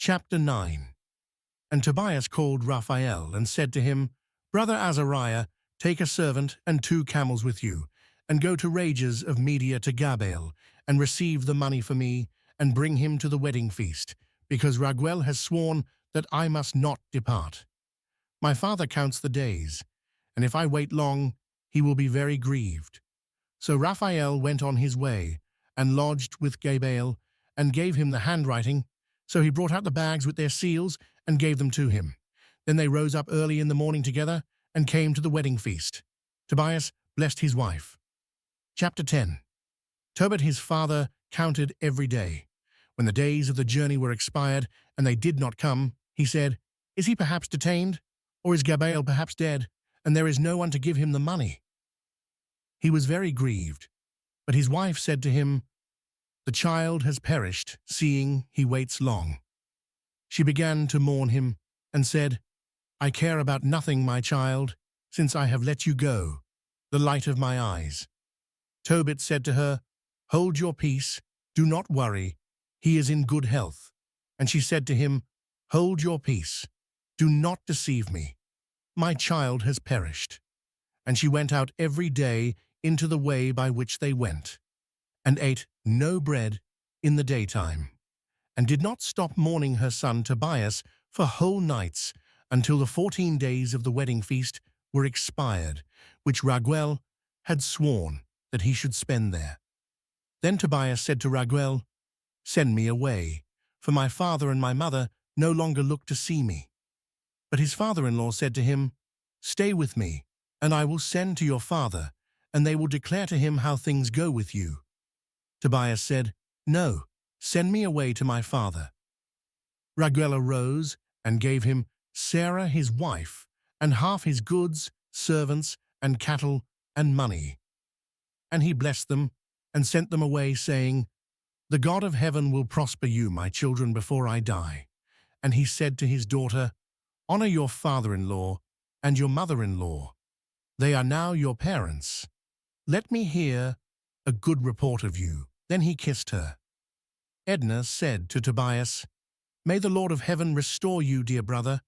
Chapter 9. And Tobias called Raphael and said to him, Brother Azariah, take a servant and 2 camels with you, and go to Rages of Media to Gabael, and receive the money for me, and bring him to the wedding feast, because Raguel has sworn that I must not depart. My father counts the days, and if I wait long, he will be very grieved. So Raphael went on his way, and lodged with Gabael, and gave him the handwriting. So he brought out the bags with their seals, and gave them to him. Then they rose up early in the morning together, and came to the wedding feast. Tobias blessed his wife. Chapter 10. Tobit his father counted every day. When the days of the journey were expired, and they did not come, he said, Is he perhaps detained? Or is Gabael perhaps dead, and there is no one to give him the money? He was very grieved. But his wife said to him, The child has perished, seeing he waits long. She began to mourn him, and said, I care about nothing, my child, since I have let you go, the light of my eyes. Tobit said to her, Hold your peace, do not worry, he is in good health. And she said to him, Hold your peace, do not deceive me. My child has perished. And she went out every day into the way by which they went, and ate no bread in the daytime, and did not stop mourning her son Tobias for whole nights until the 14 days of the wedding feast were expired, which Raguel had sworn that he should spend there. Then Tobias said to Raguel, Send me away, for my father and my mother no longer look to see me. But his father-in-law said to him, Stay with me, and I will send to your father, and they will declare to him how things go with you. Tobias said, No, send me away to my father. Raguel arose and gave him Sarah his wife, and half his goods, servants, and cattle, and money. And he blessed them, and sent them away, saying, The God of heaven will prosper you, my children, before I die. And he said to his daughter, Honor your father-in-law and your mother-in-law. They are now your parents. Let me hear a good report of you. Then he kissed her. Edna said to Tobias, May the Lord of heaven restore you, dear brother,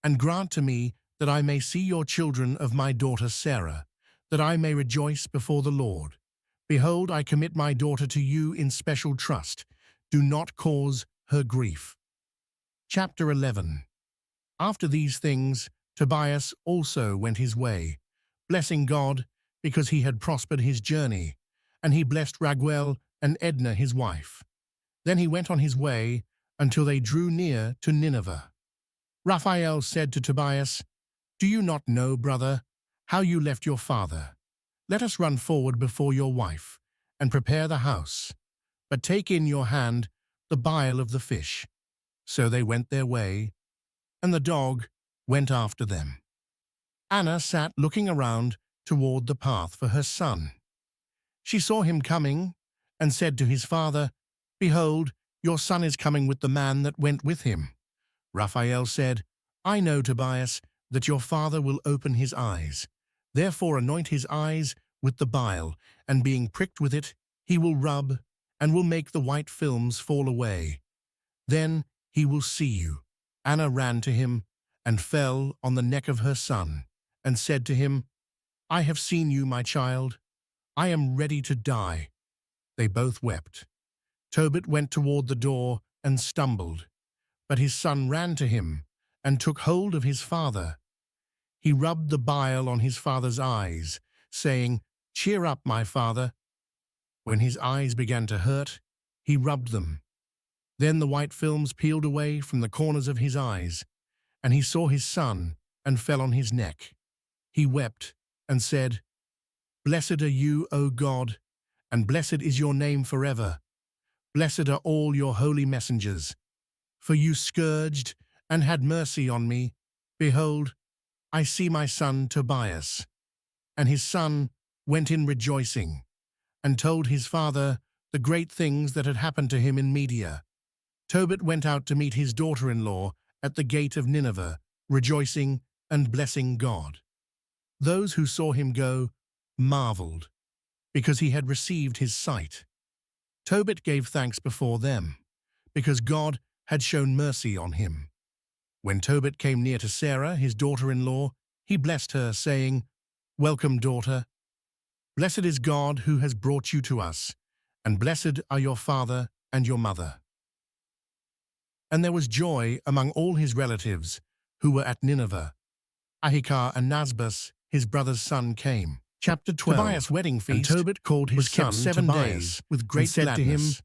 and grant to me that I may see your children of my daughter Sarah, that I may rejoice before the Lord. Behold, I commit my daughter to you in special trust. Do not cause her grief. Chapter 11. After these things, Tobias also went his way, blessing God because he had prospered his journey, and he blessed Raguel and Edna his wife. Then he went on his way until they drew near to Nineveh. Raphael said to Tobias, Do you not know, brother, how you left your father? Let us run forward before your wife, and prepare the house. But take in your hand the bile of the fish. So they went their way, and the dog went after them. Anna sat looking around toward the path for her son. She saw him coming, and said to his father, Behold, your son is coming with the man that went with him. Raphael said, I know, Tobias, that your father will open his eyes. Therefore anoint his eyes with the bile, and being pricked with it, he will rub, and will make the white films fall away. Then he will see you. Anna ran to him, and fell on the neck of her son, and said to him, I have seen you, my child. I am ready to die. They both wept. Tobit went toward the door and stumbled, but his son ran to him and took hold of his father. He rubbed the bile on his father's eyes, saying, Cheer up, my father. When his eyes began to hurt, he rubbed them. Then the white films peeled away from the corners of his eyes, and he saw his son and fell on his neck. He wept and said, Blessed are you, O God, and blessed is your name forever. Blessed are all your holy messengers. For you scourged and had mercy on me. Behold, I see my son Tobias. And his son went in rejoicing, and told his father the great things that had happened to him in Media. Tobit went out to meet his daughter-in-law at the gate of Nineveh, rejoicing and blessing God. Those who saw him go marveled, because he had received his sight. Tobit gave thanks before them, because God had shown mercy on him. When Tobit came near to Sarah, his daughter-in-law, he blessed her, saying, "Welcome, daughter. Blessed is God who has brought you to us, and blessed are your father and your mother." And there was joy among all his relatives who were at Nineveh. Ahikar and Nasbas, his brother's son, came. Chapter 12. Tobias' wedding feast, and Tobit called his son 7 days with great gladness. To him,